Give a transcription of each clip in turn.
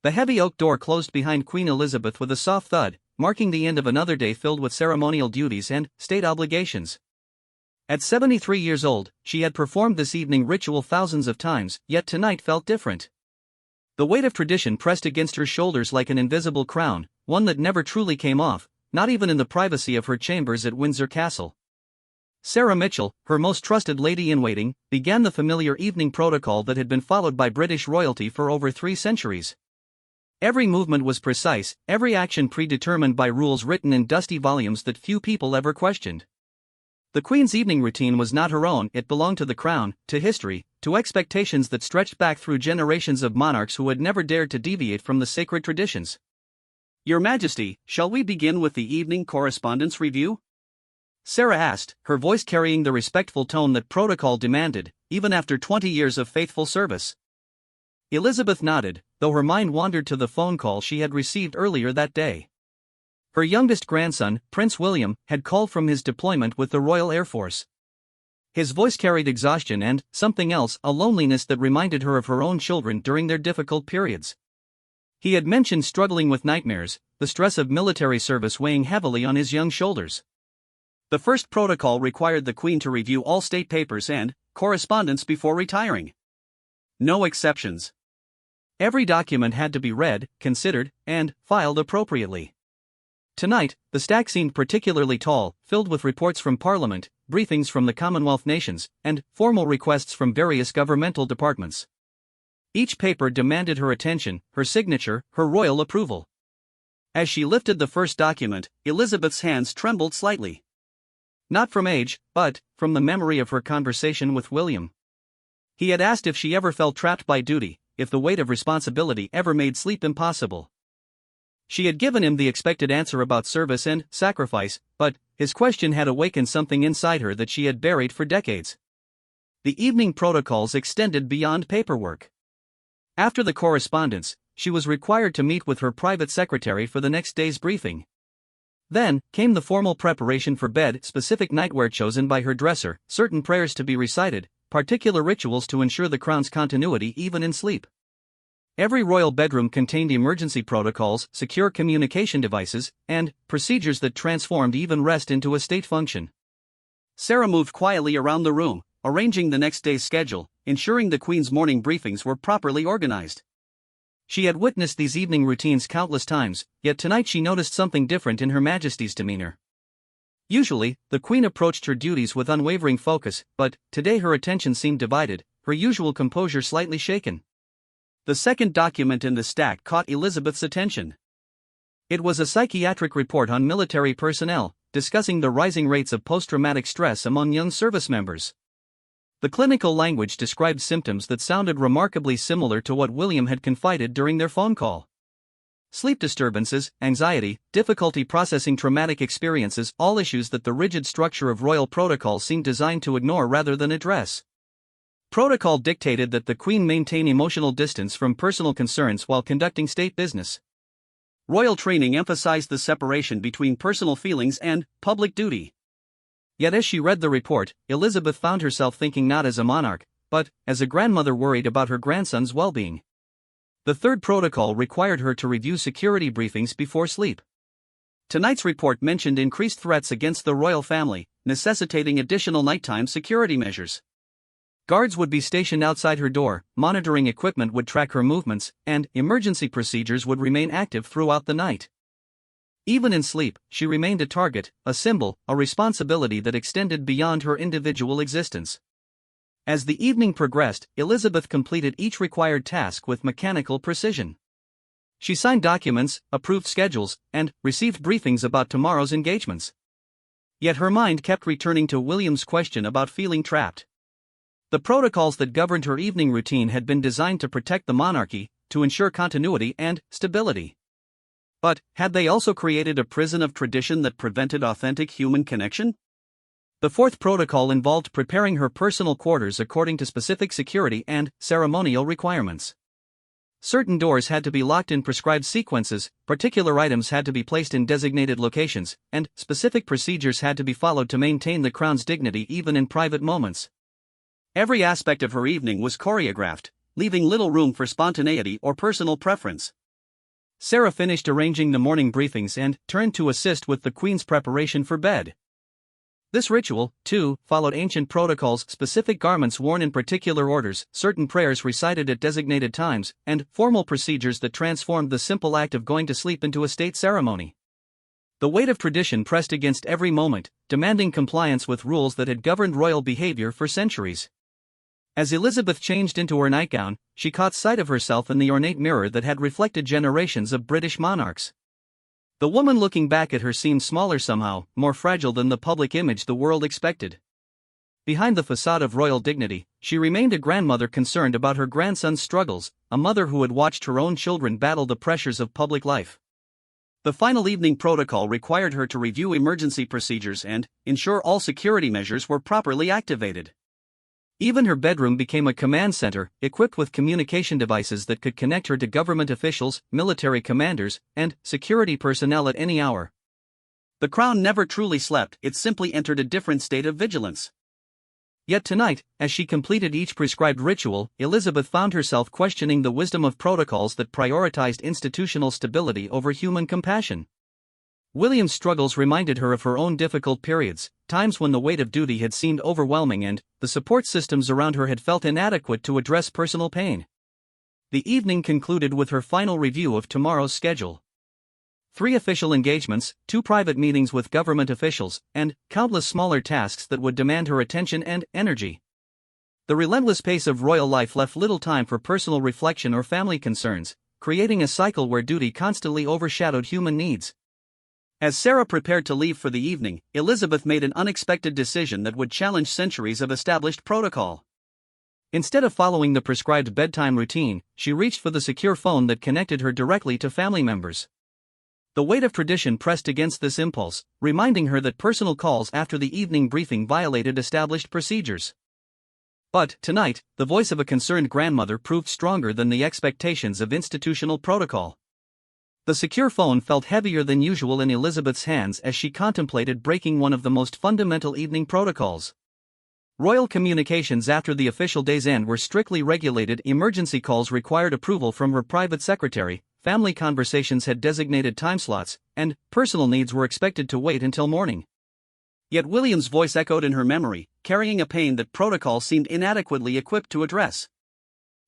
The heavy oak door closed behind Queen Elizabeth with a soft thud, marking the end of another day filled with ceremonial duties and state obligations. At 73 years old, she had performed this evening ritual thousands of times, yet tonight felt different. The weight of tradition pressed against her shoulders like an invisible crown, one that never truly came off, not even in the privacy of her chambers at Windsor Castle. Sarah Mitchell, her most trusted lady-in-waiting, began the familiar evening protocol that had been followed by British royalty for over 3 centuries. Every movement was precise, every action predetermined by rules written in dusty volumes that few people ever questioned. The Queen's evening routine was not her own, it belonged to the crown, to history, to expectations that stretched back through generations of monarchs who had never dared to deviate from the sacred traditions. "Your Majesty, shall we begin with the evening correspondence review?" Sarah asked, her voice carrying the respectful tone that protocol demanded, even after 20 years of faithful service. Elizabeth nodded, though her mind wandered to the phone call she had received earlier that day. Her youngest grandson, Prince William, had called from his deployment with the Royal Air Force. His voice carried exhaustion and, something else, a loneliness that reminded her of her own children during their difficult periods. He had mentioned struggling with nightmares, the stress of military service weighing heavily on his young shoulders. The first protocol required the Queen to review all state papers and correspondence before retiring. No exceptions. Every document had to be read, considered, and filed appropriately. Tonight, the stack seemed particularly tall, filled with reports from Parliament, briefings from the Commonwealth nations, and formal requests from various governmental departments. Each paper demanded her attention, her signature, her royal approval. As she lifted the first document, Elizabeth's hands trembled slightly. Not from age, but from the memory of her conversation with William. He had asked if she ever felt trapped by duty, if the weight of responsibility ever made sleep impossible. She had given him the expected answer about service and sacrifice, but his question had awakened something inside her that she had buried for decades. The evening protocols extended beyond paperwork. After the correspondence, she was required to meet with her private secretary for the next day's briefing. Then came the formal preparation for bed, specific nightwear chosen by her dresser, certain prayers to be recited, particular rituals to ensure the crown's continuity even in sleep. Every royal bedroom contained emergency protocols, secure communication devices, and procedures that transformed even rest into a state function. Sarah moved quietly around the room, arranging the next day's schedule, ensuring the Queen's morning briefings were properly organized. She had witnessed these evening routines countless times, yet tonight she noticed something different in Her Majesty's demeanor. Usually, the Queen approached her duties with unwavering focus, but today her attention seemed divided, her usual composure slightly shaken. The second document in the stack caught Elizabeth's attention. It was a psychiatric report on military personnel, discussing the rising rates of post-traumatic stress among young service members. The clinical language described symptoms that sounded remarkably similar to what William had confided during their phone call. Sleep disturbances, anxiety, difficulty processing traumatic experiences, all issues that the rigid structure of royal protocol seemed designed to ignore rather than address. Protocol dictated that the Queen maintain emotional distance from personal concerns while conducting state business. Royal training emphasized the separation between personal feelings and public duty. Yet as she read the report, Elizabeth found herself thinking not as a monarch, but as a grandmother worried about her grandson's well-being. The third protocol required her to review security briefings before sleep. Tonight's report mentioned increased threats against the royal family, necessitating additional nighttime security measures. Guards would be stationed outside her door, monitoring equipment would track her movements, and emergency procedures would remain active throughout the night. Even in sleep, she remained a target, a symbol, a responsibility that extended beyond her individual existence. As the evening progressed, Elizabeth completed each required task with mechanical precision. She signed documents, approved schedules, and received briefings about tomorrow's engagements. Yet her mind kept returning to William's question about feeling trapped. The protocols that governed her evening routine had been designed to protect the monarchy, to ensure continuity and stability. But had they also created a prison of tradition that prevented authentic human connection? The fourth protocol involved preparing her personal quarters according to specific security and ceremonial requirements. Certain doors had to be locked in prescribed sequences, particular items had to be placed in designated locations, and specific procedures had to be followed to maintain the crown's dignity even in private moments. Every aspect of her evening was choreographed, leaving little room for spontaneity or personal preference. Sarah finished arranging the morning briefings and turned to assist with the Queen's preparation for bed. This ritual, too, followed ancient protocols: specific garments worn in particular orders, certain prayers recited at designated times, and formal procedures that transformed the simple act of going to sleep into a state ceremony. The weight of tradition pressed against every moment, demanding compliance with rules that had governed royal behavior for centuries. As Elizabeth changed into her nightgown, she caught sight of herself in the ornate mirror that had reflected generations of British monarchs. The woman looking back at her seemed smaller somehow, more fragile than the public image the world expected. Behind the facade of royal dignity, she remained a grandmother concerned about her grandson's struggles, a mother who had watched her own children battle the pressures of public life. The final evening protocol required her to review emergency procedures and ensure all security measures were properly activated. Even her bedroom became a command center, equipped with communication devices that could connect her to government officials, military commanders, and security personnel at any hour. The crown never truly slept, it simply entered a different state of vigilance. Yet tonight, as she completed each prescribed ritual, Elizabeth found herself questioning the wisdom of protocols that prioritized institutional stability over human compassion. William's struggles reminded her of her own difficult periods, times when the weight of duty had seemed overwhelming and the support systems around her had felt inadequate to address personal pain. The evening concluded with her final review of tomorrow's schedule. 3 official engagements, 2 private meetings with government officials, and countless smaller tasks that would demand her attention and energy. The relentless pace of royal life left little time for personal reflection or family concerns, creating a cycle where duty constantly overshadowed human needs. As Sarah prepared to leave for the evening, Elizabeth made an unexpected decision that would challenge centuries of established protocol. Instead of following the prescribed bedtime routine, she reached for the secure phone that connected her directly to family members. The weight of tradition pressed against this impulse, reminding her that personal calls after the evening briefing violated established procedures. But, tonight, the voice of a concerned grandmother proved stronger than the expectations of institutional protocol. The secure phone felt heavier than usual in Elizabeth's hands as she contemplated breaking one of the most fundamental evening protocols. Royal communications after the official day's end were strictly regulated. Emergency calls required approval from her private secretary, family conversations had designated time slots, and personal needs were expected to wait until morning. Yet William's voice echoed in her memory, carrying a pain that protocol seemed inadequately equipped to address.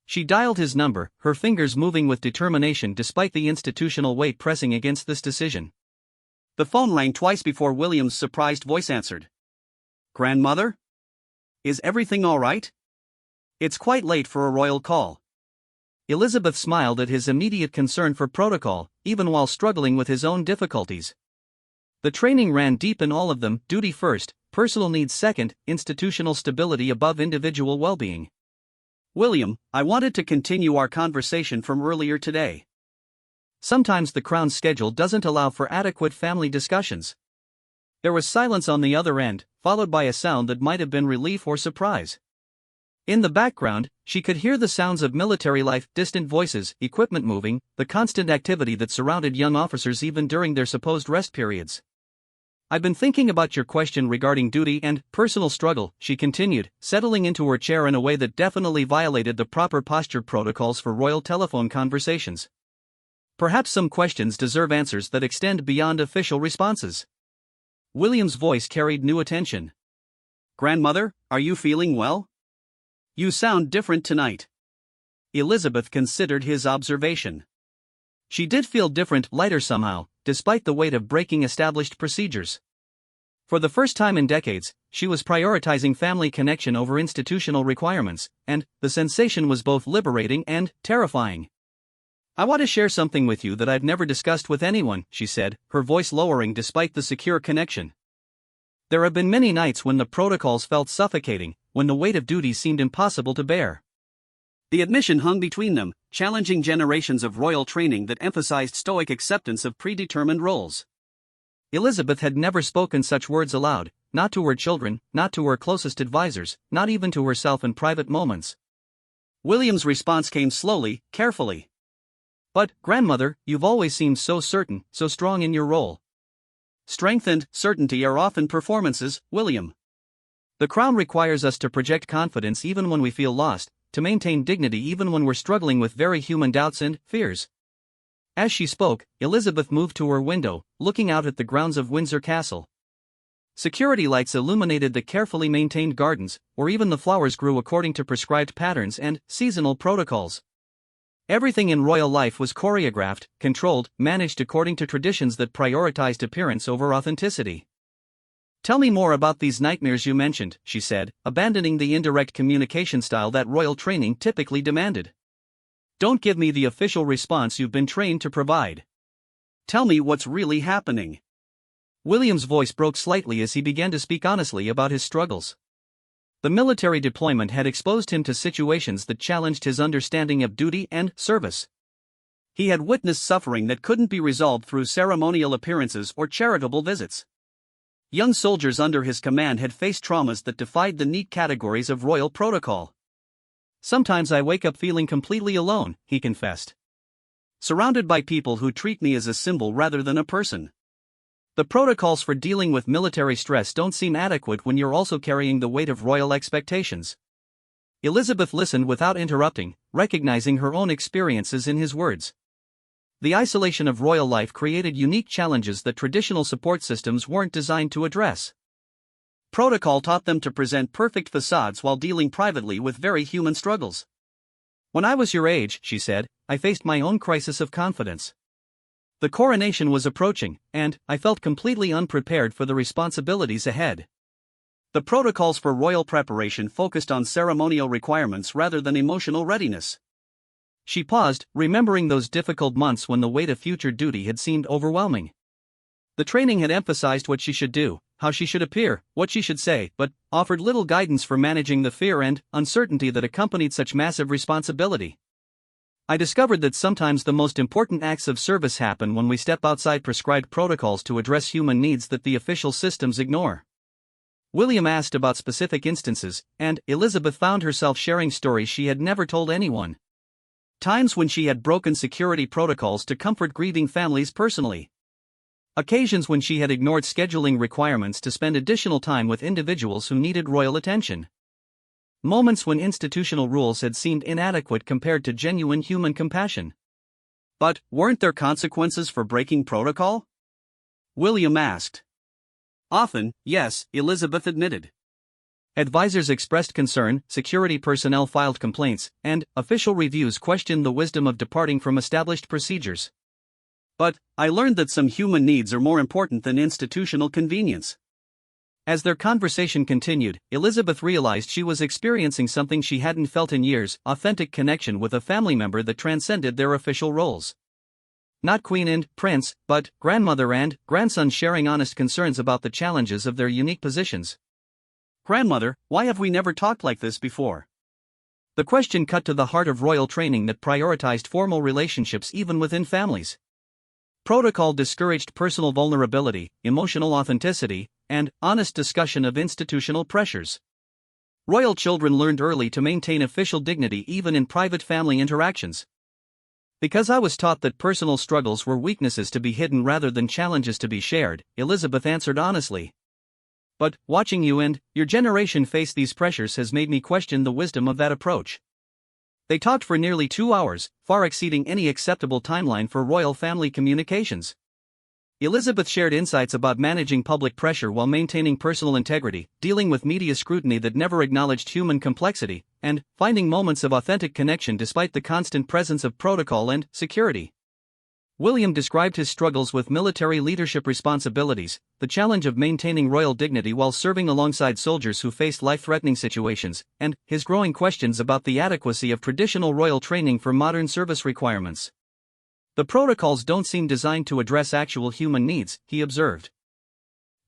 She dialed his number, her fingers moving with determination despite the institutional weight pressing against this decision. The phone rang twice before William's surprised voice answered. "Grandmother? Is everything all right? It's quite late for a royal call." Elizabeth smiled at his immediate concern for protocol, even while struggling with his own difficulties. The training ran deep in all of them: duty first, personal needs second, institutional stability above individual well-being. "William, I wanted to continue our conversation from earlier today. Sometimes the Crown's schedule doesn't allow for adequate family discussions." There was silence on the other end, followed by a sound that might have been relief or surprise. In the background, she could hear the sounds of military life, distant voices, equipment moving, the constant activity that surrounded young officers even during their supposed rest periods. "I've been thinking about your question regarding duty and personal struggle," she continued, settling into her chair in a way that definitely violated the proper posture protocols for royal telephone conversations. "Perhaps some questions deserve answers that extend beyond official responses." William's voice carried new attention. "Grandmother, are you feeling well? You sound different tonight." Elizabeth considered his observation. She did feel different, lighter somehow, despite the weight of breaking established procedures. For the first time in decades, she was prioritizing family connection over institutional requirements, and the sensation was both liberating and terrifying. "I want to share something with you that I've never discussed with anyone," she said, her voice lowering despite the secure connection. "There have been many nights when the protocols felt suffocating, when the weight of duty seemed impossible to bear." The admission hung between them, challenging generations of royal training that emphasized stoic acceptance of predetermined roles. Elizabeth had never spoken such words aloud, not to her children, not to her closest advisors, not even to herself in private moments. William's response came slowly, carefully. "But, grandmother, you've always seemed so certain, so strong in your role." "Strength and certainty are often performances, William. The Crown requires us to project confidence even when we feel lost, to maintain dignity even when we're struggling with very human doubts and fears. As she spoke, Elizabeth moved to her window, looking out at the grounds of Windsor Castle. Security lights illuminated the carefully maintained gardens, where even the flowers grew according to prescribed patterns and seasonal protocols. Everything in royal life was choreographed, controlled, managed according to traditions that prioritized appearance over authenticity. "Tell me more about these nightmares you mentioned," she said, abandoning the indirect communication style that royal training typically demanded. "Don't give me the official response you've been trained to provide. Tell me what's really happening." William's voice broke slightly as he began to speak honestly about his struggles. The military deployment had exposed him to situations that challenged his understanding of duty and service. He had witnessed suffering that couldn't be resolved through ceremonial appearances or charitable visits. Young soldiers under his command had faced traumas that defied the neat categories of royal protocol. "Sometimes I wake up feeling completely alone," he confessed. "Surrounded by people who treat me as a symbol rather than a person. The protocols for dealing with military stress don't seem adequate when you're also carrying the weight of royal expectations." Elizabeth listened without interrupting, recognizing her own experiences in his words. The isolation of royal life created unique challenges that traditional support systems weren't designed to address. Protocol taught them to present perfect facades while dealing privately with very human struggles. "When I was your age," she said, "I faced my own crisis of confidence. The coronation was approaching, and I felt completely unprepared for the responsibilities ahead. The protocols for royal preparation focused on ceremonial requirements rather than emotional readiness." She paused, remembering those difficult months when the weight of future duty had seemed overwhelming. The training had emphasized what she should do, how she should appear, what she should say, but offered little guidance for managing the fear and uncertainty that accompanied such massive responsibility. "I discovered that sometimes the most important acts of service happen when we step outside prescribed protocols to address human needs that the official systems ignore." William asked about specific instances, and Elizabeth found herself sharing stories she had never told anyone. Times when she had broken security protocols to comfort grieving families personally. Occasions when she had ignored scheduling requirements to spend additional time with individuals who needed royal attention. Moments when institutional rules had seemed inadequate compared to genuine human compassion. "But weren't there consequences for breaking protocol?" William asked. "Often, yes," Elizabeth admitted. Advisors expressed concern, security personnel filed complaints, and official reviews questioned the wisdom of departing from established procedures. "But I learned that some human needs are more important than institutional convenience." As their conversation continued, Elizabeth realized she was experiencing something she hadn't felt in years: authentic connection with a family member that transcended their official roles. Not queen and prince, but grandmother and grandson sharing honest concerns about the challenges of their unique positions. "Grandmother, why have we never talked like this before?" The question cut to the heart of royal training that prioritized formal relationships even within families. Protocol discouraged personal vulnerability, emotional authenticity, and honest discussion of institutional pressures. Royal children learned early to maintain official dignity even in private family interactions. "Because I was taught that personal struggles were weaknesses to be hidden rather than challenges to be shared," Elizabeth answered honestly. "But watching you and your generation face these pressures has made me question the wisdom of that approach." They talked for nearly 2 hours, far exceeding any acceptable timeline for royal family communications. Elizabeth shared insights about managing public pressure while maintaining personal integrity, dealing with media scrutiny that never acknowledged human complexity, and finding moments of authentic connection despite the constant presence of protocol and security. William described his struggles with military leadership responsibilities, the challenge of maintaining royal dignity while serving alongside soldiers who faced life-threatening situations, and his growing questions about the adequacy of traditional royal training for modern service requirements. "The protocols don't seem designed to address actual human needs," he observed.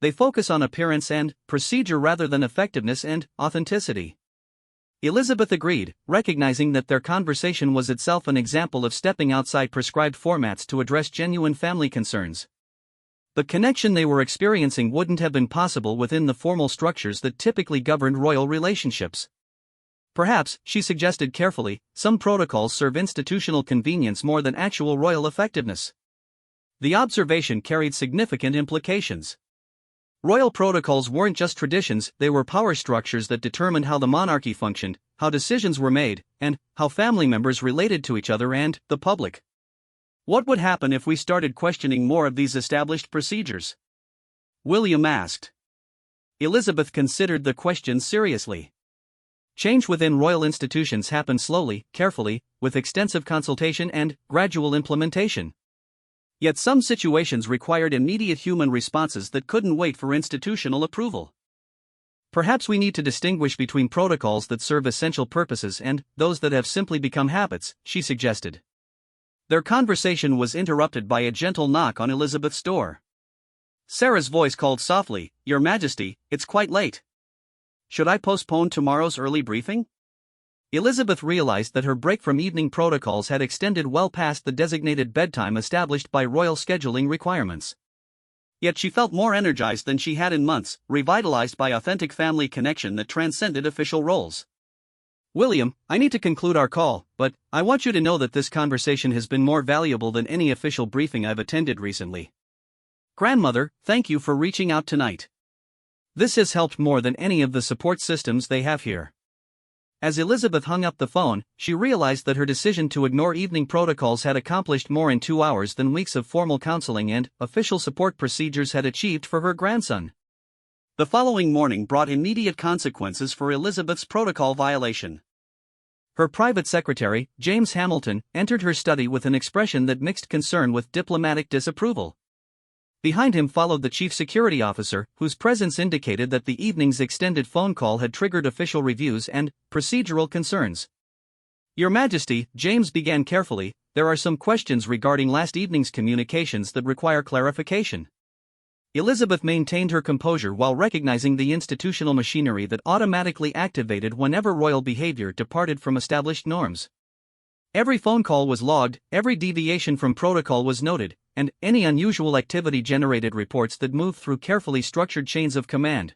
"They focus on appearance and procedure rather than effectiveness and authenticity." Elizabeth agreed, recognizing that their conversation was itself an example of stepping outside prescribed formats to address genuine family concerns. The connection they were experiencing wouldn't have been possible within the formal structures that typically governed royal relationships. "Perhaps," she suggested carefully, "some protocols serve institutional convenience more than actual royal effectiveness." The observation carried significant implications. Royal protocols weren't just traditions, they were power structures that determined how the monarchy functioned, how decisions were made, and how family members related to each other and the public. What would happen if we started questioning more of these established procedures? William asked. Elizabeth considered the question seriously. Change within royal institutions happens slowly, carefully, with extensive consultation and gradual implementation. Yet some situations required immediate human responses that couldn't wait for institutional approval. Perhaps we need to distinguish between protocols that serve essential purposes and those that have simply become habits, she suggested. Their conversation was interrupted by a gentle knock on Elizabeth's door. Sarah's voice called softly, "Your Majesty, it's quite late. Should I postpone tomorrow's early briefing?" Elizabeth realized that her break from evening protocols had extended well past the designated bedtime established by royal scheduling requirements. Yet she felt more energized than she had in months, revitalized by authentic family connection that transcended official roles. "William, I need to conclude our call, but I want you to know that this conversation has been more valuable than any official briefing I've attended recently. Grandmother, thank you for reaching out tonight. This has helped more than any of the support systems they have here." As Elizabeth hung up the phone, she realized that her decision to ignore evening protocols had accomplished more in 2 hours than weeks of formal counseling and official support procedures had achieved for her grandson. The following morning brought immediate consequences for Elizabeth's protocol violation. Her private secretary, James Hamilton, entered her study with an expression that mixed concern with diplomatic disapproval. Behind him followed the chief security officer, whose presence indicated that the evening's extended phone call had triggered official reviews and procedural concerns. "Your Majesty," James began carefully, "there are some questions regarding last evening's communications that require clarification." Elizabeth maintained her composure while recognizing the institutional machinery that automatically activated whenever royal behavior departed from established norms. Every phone call was logged, every deviation from protocol was noted, and any unusual activity generated reports that moved through carefully structured chains of command.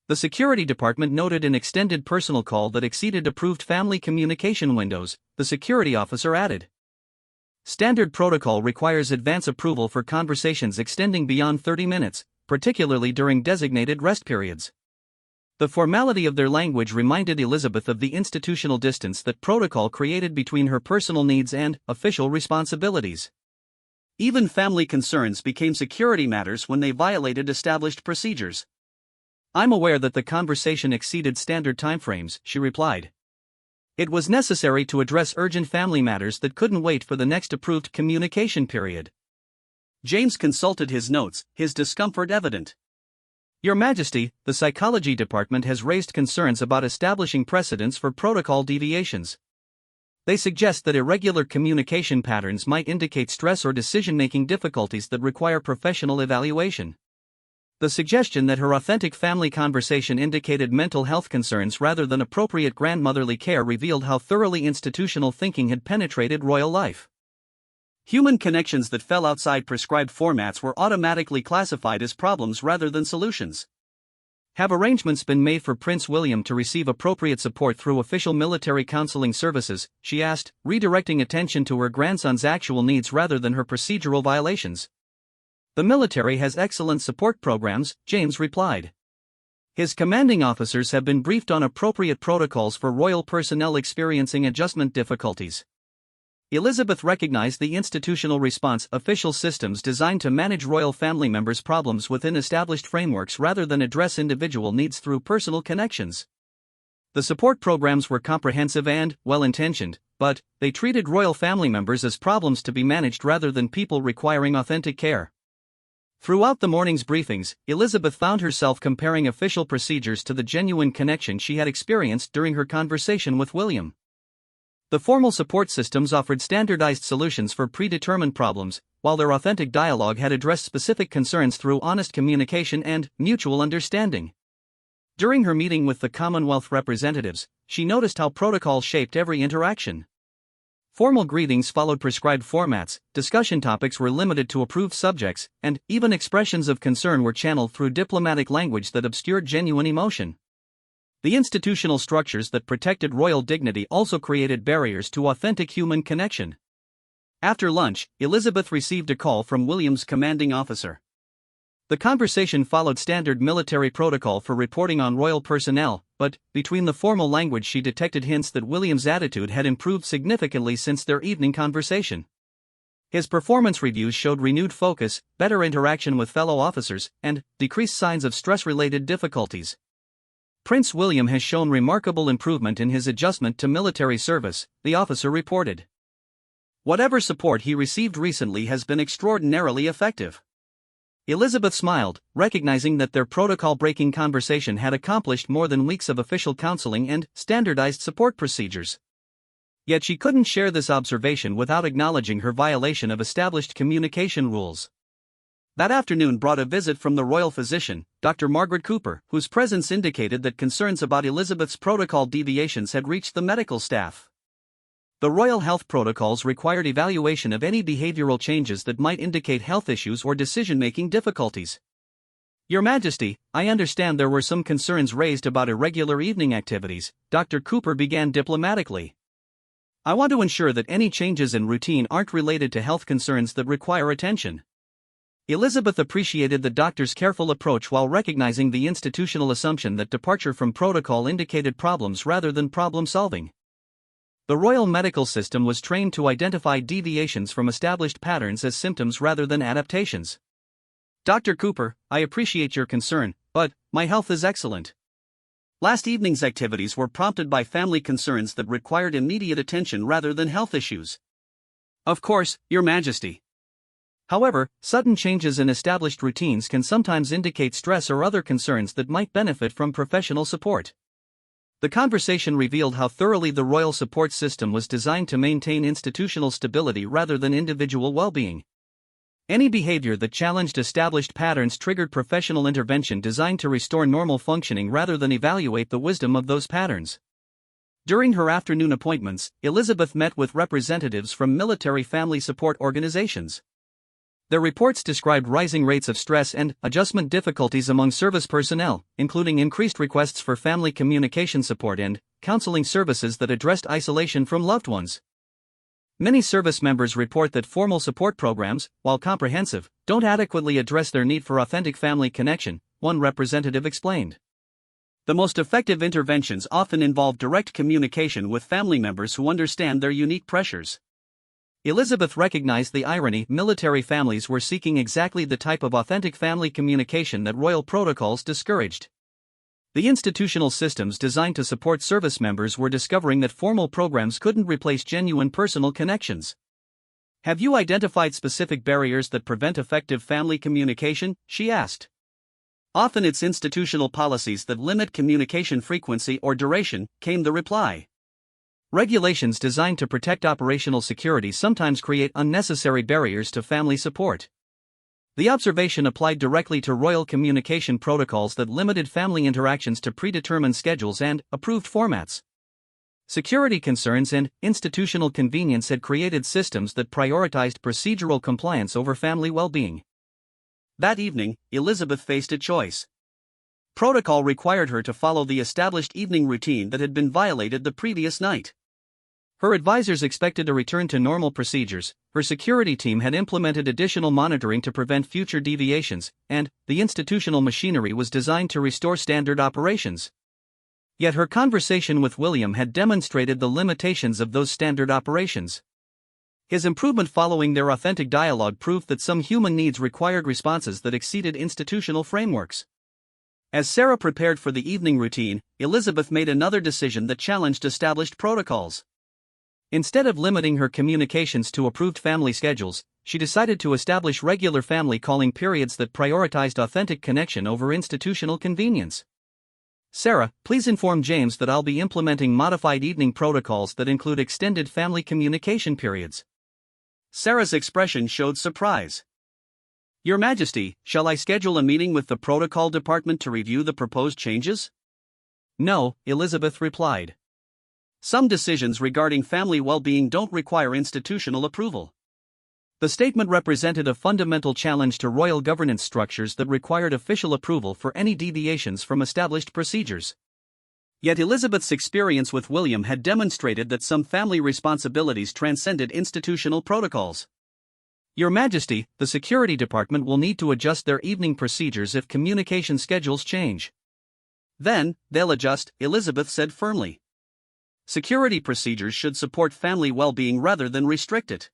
The security department noted an extended personal call that exceeded approved family communication windows, the security officer added. Standard protocol requires advance approval for conversations extending beyond 30 minutes, particularly during designated rest periods. The formality of their language reminded Elizabeth of the institutional distance that protocol created between her personal needs and official responsibilities. Even family concerns became security matters when they violated established procedures. "I'm aware that the conversation exceeded standard timeframes," she replied. "It was necessary to address urgent family matters that couldn't wait for the next approved communication period." James consulted his notes, his discomfort evident. "Your Majesty, the psychology department has raised concerns about establishing precedents for protocol deviations. They suggest that irregular communication patterns might indicate stress or decision-making difficulties that require professional evaluation." The suggestion that her authentic family conversation indicated mental health concerns rather than appropriate grandmotherly care revealed how thoroughly institutional thinking had penetrated royal life. Human connections that fell outside prescribed formats were automatically classified as problems rather than solutions. "Have arrangements been made for Prince William to receive appropriate support through official military counseling services?" she asked, redirecting attention to her grandson's actual needs rather than her procedural violations. "The military has excellent support programs," James replied. "His commanding officers have been briefed on appropriate protocols for royal personnel experiencing adjustment difficulties." Elizabeth recognized the institutional response, official systems designed to manage royal family members' problems within established frameworks rather than address individual needs through personal connections. The support programs were comprehensive and well-intentioned, but they treated royal family members as problems to be managed rather than people requiring authentic care. Throughout the morning's briefings, Elizabeth found herself comparing official procedures to the genuine connection she had experienced during her conversation with William. The formal support systems offered standardized solutions for predetermined problems, while their authentic dialogue had addressed specific concerns through honest communication and mutual understanding. During her meeting with the Commonwealth representatives, she noticed how protocol shaped every interaction. Formal greetings followed prescribed formats, discussion topics were limited to approved subjects, and even expressions of concern were channeled through diplomatic language that obscured genuine emotion. The institutional structures that protected royal dignity also created barriers to authentic human connection. After lunch, Elizabeth received a call from William's commanding officer. The conversation followed standard military protocol for reporting on royal personnel, but between the formal language she detected hints that William's attitude had improved significantly since their evening conversation. His performance reviews showed renewed focus, better interaction with fellow officers, and decreased signs of stress-related difficulties. Prince William has shown remarkable improvement in his adjustment to military service, the officer reported. Whatever support he received recently has been extraordinarily effective. Elizabeth smiled, recognizing that their protocol-breaking conversation had accomplished more than weeks of official counseling and standardized support procedures. Yet she couldn't share this observation without acknowledging her violation of established communication rules. That afternoon brought a visit from the royal physician, Dr. Margaret Cooper, whose presence indicated that concerns about Elizabeth's protocol deviations had reached the medical staff. The royal health protocols required evaluation of any behavioral changes that might indicate health issues or decision-making difficulties. Your Majesty, I understand there were some concerns raised about irregular evening activities, Dr. Cooper began diplomatically. I want to ensure that any changes in routine aren't related to health concerns that require attention. Elizabeth appreciated the doctor's careful approach while recognizing the institutional assumption that departure from protocol indicated problems rather than problem-solving. The royal medical system was trained to identify deviations from established patterns as symptoms rather than adaptations. Dr. Cooper, I appreciate your concern, but my health is excellent. Last evening's activities were prompted by family concerns that required immediate attention rather than health issues. Of course, Your Majesty. However, sudden changes in established routines can sometimes indicate stress or other concerns that might benefit from professional support. The conversation revealed how thoroughly the royal support system was designed to maintain institutional stability rather than individual well-being. Any behavior that challenged established patterns triggered professional intervention designed to restore normal functioning rather than evaluate the wisdom of those patterns. During her afternoon appointments, Elizabeth met with representatives from military family support organizations. Their reports described rising rates of stress and adjustment difficulties among service personnel, including increased requests for family communication support and counseling services that addressed isolation from loved ones. Many service members report that formal support programs, while comprehensive, don't adequately address their need for authentic family connection, one representative explained. The most effective interventions often involve direct communication with family members who understand their unique pressures. Elizabeth recognized the irony: military families were seeking exactly the type of authentic family communication that royal protocols discouraged. The institutional systems designed to support service members were discovering that formal programs couldn't replace genuine personal connections. Have you identified specific barriers that prevent effective family communication? She asked. Often it's institutional policies that limit communication frequency or duration, came the reply. Regulations designed to protect operational security sometimes create unnecessary barriers to family support. The observation applied directly to royal communication protocols that limited family interactions to predetermined schedules and approved formats. Security concerns and institutional convenience had created systems that prioritized procedural compliance over family well-being. That evening, Elizabeth faced a choice. Protocol required her to follow the established evening routine that had been violated the previous night. Her advisors expected a return to normal procedures, her security team had implemented additional monitoring to prevent future deviations, and the institutional machinery was designed to restore standard operations. Yet her conversation with William had demonstrated the limitations of those standard operations. His improvement following their authentic dialogue proved that some human needs required responses that exceeded institutional frameworks. As Sarah prepared for the evening routine, Elizabeth made another decision that challenged established protocols. Instead of limiting her communications to approved family schedules, she decided to establish regular family calling periods that prioritized authentic connection over institutional convenience. Sarah, please inform James that I'll be implementing modified evening protocols that include extended family communication periods. Sarah's expression showed surprise. Your Majesty, shall I schedule a meeting with the protocol department to review the proposed changes? No, Elizabeth replied. Some decisions regarding family well-being don't require institutional approval. The statement represented a fundamental challenge to royal governance structures that required official approval for any deviations from established procedures. Yet Elizabeth's experience with William had demonstrated that some family responsibilities transcended institutional protocols. Your Majesty, the security department will need to adjust their evening procedures if communication schedules change. Then, they'll adjust, Elizabeth said firmly. Security procedures should support family well-being rather than restrict it.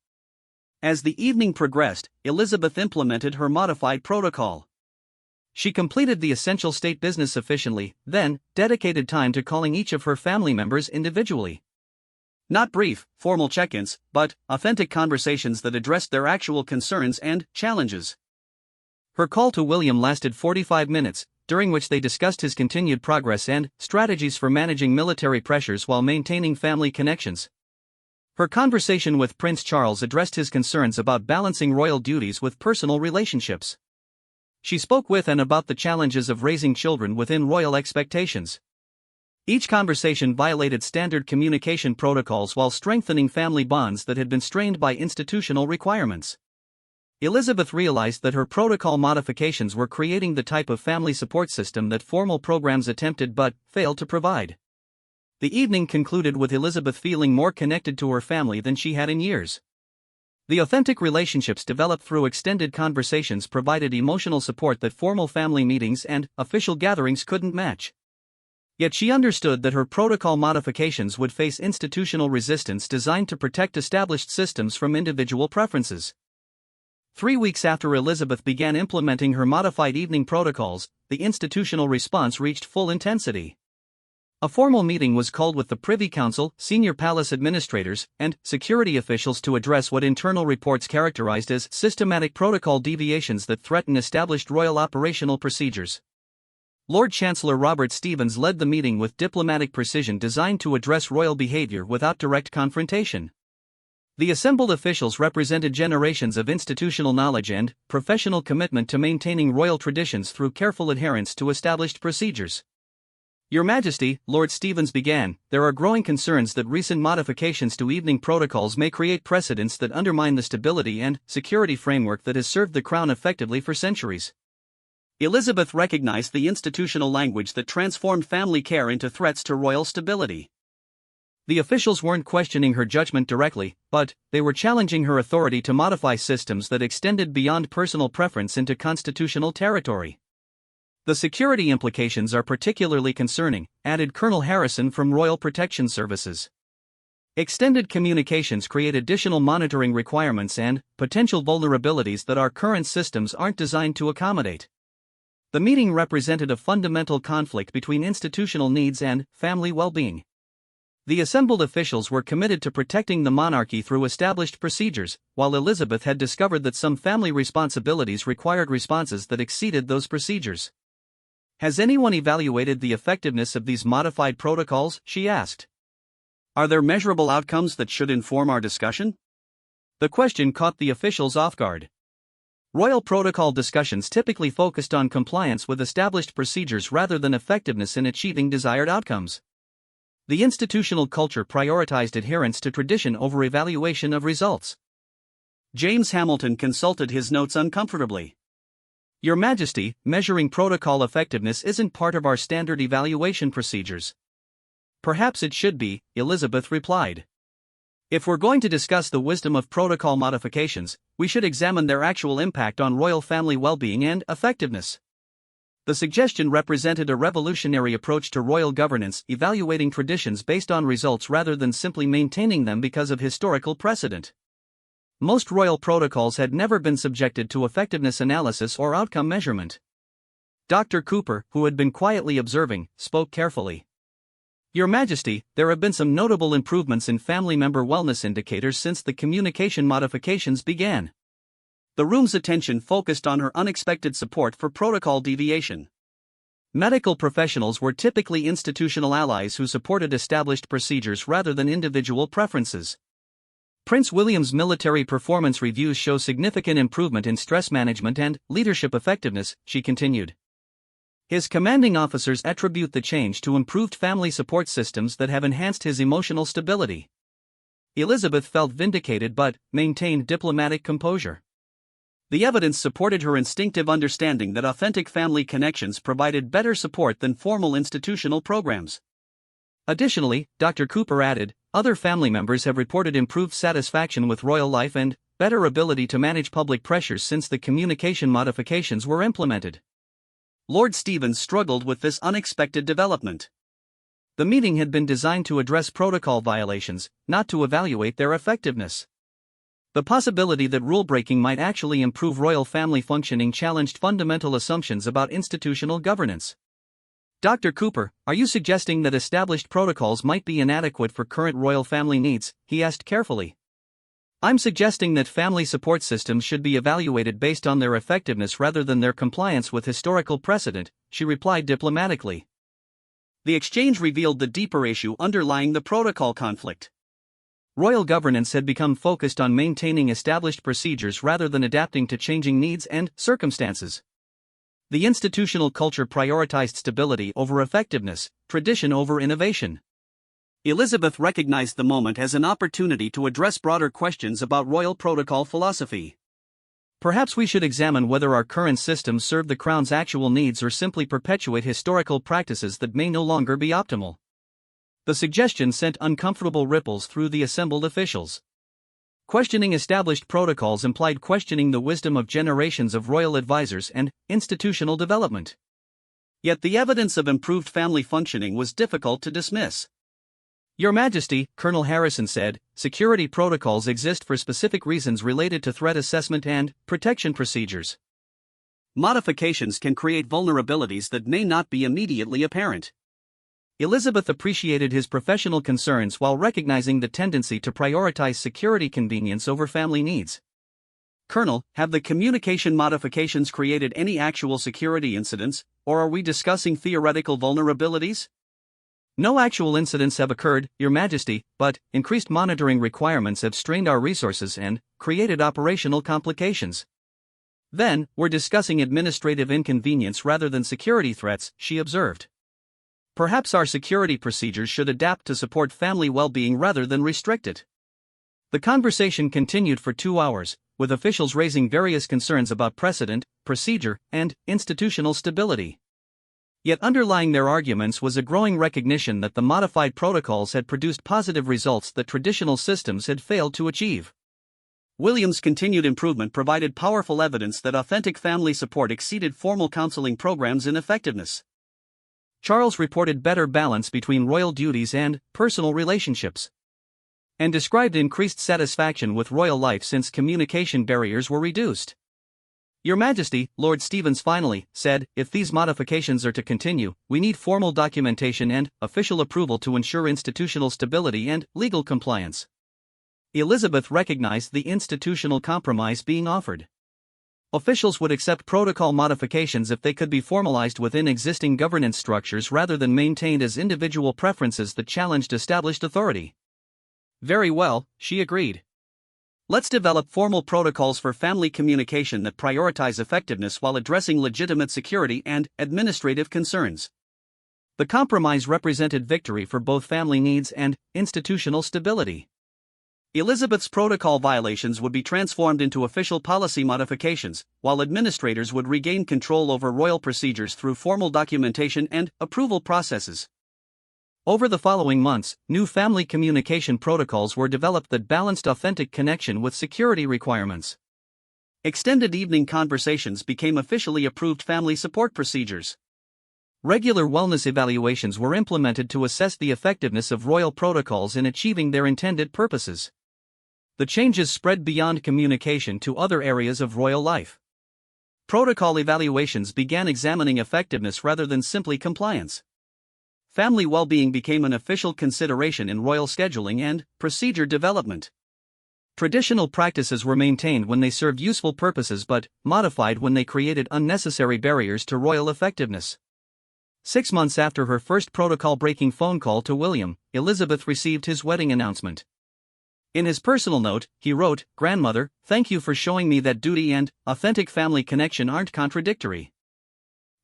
As the evening progressed, Elizabeth implemented her modified protocol. She completed the essential state business efficiently, then dedicated time to calling each of her family members individually. Not brief, formal check-ins, but authentic conversations that addressed their actual concerns and challenges. Her call to William lasted 45 minutes, during which they discussed his continued progress and strategies for managing military pressures while maintaining family connections. Her conversation with Prince Charles addressed his concerns about balancing royal duties with personal relationships. She spoke with and about the challenges of raising children within royal expectations. Each conversation violated standard communication protocols while strengthening family bonds that had been strained by institutional requirements. Elizabeth realized that her protocol modifications were creating the type of family support system that formal programs attempted but failed to provide. The evening concluded with Elizabeth feeling more connected to her family than she had in years. The authentic relationships developed through extended conversations provided emotional support that formal family meetings and official gatherings couldn't match. Yet she understood that her protocol modifications would face institutional resistance designed to protect established systems from individual preferences. 3 weeks after Elizabeth began implementing her modified evening protocols, the institutional response reached full intensity. A formal meeting was called with the Privy Council, senior palace administrators, and security officials to address what internal reports characterized as systematic protocol deviations that threaten established royal operational procedures. Lord Chancellor Robert Stevens led the meeting with diplomatic precision designed to address royal behavior without direct confrontation. The assembled officials represented generations of institutional knowledge and professional commitment to maintaining royal traditions through careful adherence to established procedures. Your Majesty, Lord Stevens began, there are growing concerns that recent modifications to evening protocols may create precedents that undermine the stability and security framework that has served the Crown effectively for centuries. Elizabeth recognized the institutional language that transformed family care into threats to royal stability. The officials weren't questioning her judgment directly, but they were challenging her authority to modify systems that extended beyond personal preference into constitutional territory. The security implications are particularly concerning, added Colonel Harrison from Royal Protection Services. Extended communications create additional monitoring requirements and potential vulnerabilities that our current systems aren't designed to accommodate. The meeting represented a fundamental conflict between institutional needs and family well-being. The assembled officials were committed to protecting the monarchy through established procedures, while Elizabeth had discovered that some family responsibilities required responses that exceeded those procedures. Has anyone evaluated the effectiveness of these modified protocols? She asked. Are there measurable outcomes that should inform our discussion? The question caught the officials off guard. Royal protocol discussions typically focused on compliance with established procedures rather than effectiveness in achieving desired outcomes. The institutional culture prioritized adherence to tradition over evaluation of results. James Hamilton consulted his notes uncomfortably. Your Majesty, measuring protocol effectiveness isn't part of our standard evaluation procedures. Perhaps it should be, Elizabeth replied. If we're going to discuss the wisdom of protocol modifications, we should examine their actual impact on royal family well-being and effectiveness. The suggestion represented a revolutionary approach to royal governance, evaluating traditions based on results rather than simply maintaining them because of historical precedent. Most royal protocols had never been subjected to effectiveness analysis or outcome measurement. Dr. Cooper, who had been quietly observing, spoke carefully. Your Majesty, there have been some notable improvements in family member wellness indicators since the communication modifications began. The room's attention focused on her unexpected support for protocol deviation. Medical professionals were typically institutional allies who supported established procedures rather than individual preferences. Prince William's military performance reviews show significant improvement in stress management and leadership effectiveness, she continued. His commanding officers attribute the change to improved family support systems that have enhanced his emotional stability. Elizabeth felt vindicated but maintained diplomatic composure. The evidence supported her instinctive understanding that authentic family connections provided better support than formal institutional programs. Additionally, Dr. Cooper added, other family members have reported improved satisfaction with royal life and better ability to manage public pressures since the communication modifications were implemented. Lord Stevens struggled with this unexpected development. The meeting had been designed to address protocol violations, not to evaluate their effectiveness. The possibility that rule-breaking might actually improve royal family functioning challenged fundamental assumptions about institutional governance. Dr. Cooper, are you suggesting that established protocols might be inadequate for current royal family needs? He asked carefully. I'm suggesting that family support systems should be evaluated based on their effectiveness rather than their compliance with historical precedent, she replied diplomatically. The exchange revealed the deeper issue underlying the protocol conflict. Royal governance had become focused on maintaining established procedures rather than adapting to changing needs and circumstances. The institutional culture prioritized stability over effectiveness, tradition over innovation. Elizabeth recognized the moment as an opportunity to address broader questions about royal protocol philosophy. Perhaps we should examine whether our current systems serve the crown's actual needs or simply perpetuate historical practices that may no longer be optimal. The suggestion sent uncomfortable ripples through the assembled officials. Questioning established protocols implied questioning the wisdom of generations of royal advisors and institutional development. Yet the evidence of improved family functioning was difficult to dismiss. Your Majesty, Colonel Harrison said, security protocols exist for specific reasons related to threat assessment and protection procedures. Modifications can create vulnerabilities that may not be immediately apparent. Elizabeth appreciated his professional concerns while recognizing the tendency to prioritize security convenience over family needs. Colonel, have the communication modifications created any actual security incidents, or are we discussing theoretical vulnerabilities? No actual incidents have occurred, Your Majesty, but increased monitoring requirements have strained our resources and created operational complications. Then, we're discussing administrative inconvenience rather than security threats, she observed. Perhaps our security procedures should adapt to support family well-being rather than restrict it. The conversation continued for 2 hours, with officials raising various concerns about precedent, procedure, and institutional stability. Yet underlying their arguments was a growing recognition that the modified protocols had produced positive results that traditional systems had failed to achieve. William's continued improvement provided powerful evidence that authentic family support exceeded formal counseling programs in effectiveness. Charles reported better balance between royal duties and personal relationships, and described increased satisfaction with royal life since communication barriers were reduced. Your Majesty, Lord Stevens finally said, if these modifications are to continue, we need formal documentation and official approval to ensure institutional stability and legal compliance. Elizabeth recognized the institutional compromise being offered. Officials would accept protocol modifications if they could be formalized within existing governance structures rather than maintained as individual preferences that challenged established authority. Very well, she agreed. Let's develop formal protocols for family communication that prioritize effectiveness while addressing legitimate security and administrative concerns. The compromise represented victory for both family needs and institutional stability. Elizabeth's protocol violations would be transformed into official policy modifications, while administrators would regain control over royal procedures through formal documentation and approval processes. Over the following months, new family communication protocols were developed that balanced authentic connection with security requirements. Extended evening conversations became officially approved family support procedures. Regular wellness evaluations were implemented to assess the effectiveness of royal protocols in achieving their intended purposes. The changes spread beyond communication to other areas of royal life. Protocol evaluations began examining effectiveness rather than simply compliance. Family well-being became an official consideration in royal scheduling and procedure development. Traditional practices were maintained when they served useful purposes but modified when they created unnecessary barriers to royal effectiveness. 6 months after her first protocol-breaking phone call to William, Elizabeth received his wedding announcement. In his personal note, he wrote, "Grandmother, thank you for showing me that duty and authentic family connection aren't contradictory.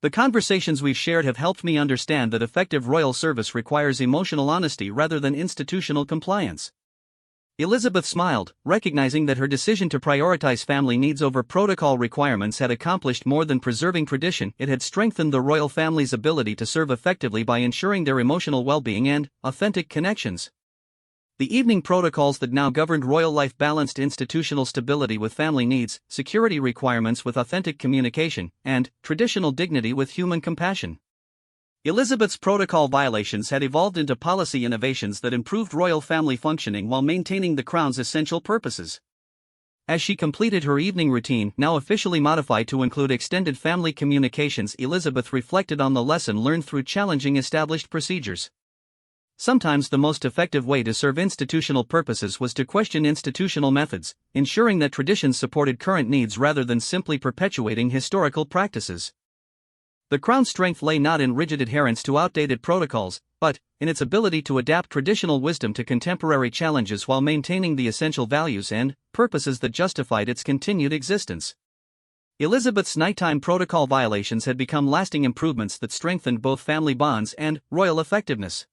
The conversations we've shared have helped me understand that effective royal service requires emotional honesty rather than institutional compliance." Elizabeth smiled, recognizing that her decision to prioritize family needs over protocol requirements had accomplished more than preserving tradition. It had strengthened the royal family's ability to serve effectively by ensuring their emotional well-being and authentic connections. The evening protocols that now governed royal life balanced institutional stability with family needs, security requirements with authentic communication, and traditional dignity with human compassion. Elizabeth's protocol violations had evolved into policy innovations that improved royal family functioning while maintaining the crown's essential purposes. As she completed her evening routine, now officially modified to include extended family communications, Elizabeth reflected on the lesson learned through challenging established procedures. Sometimes the most effective way to serve institutional purposes was to question institutional methods, ensuring that traditions supported current needs rather than simply perpetuating historical practices. The Crown's strength lay not in rigid adherence to outdated protocols, but in its ability to adapt traditional wisdom to contemporary challenges while maintaining the essential values and purposes that justified its continued existence. Elizabeth's nighttime protocol violations had become lasting improvements that strengthened both family bonds and royal effectiveness.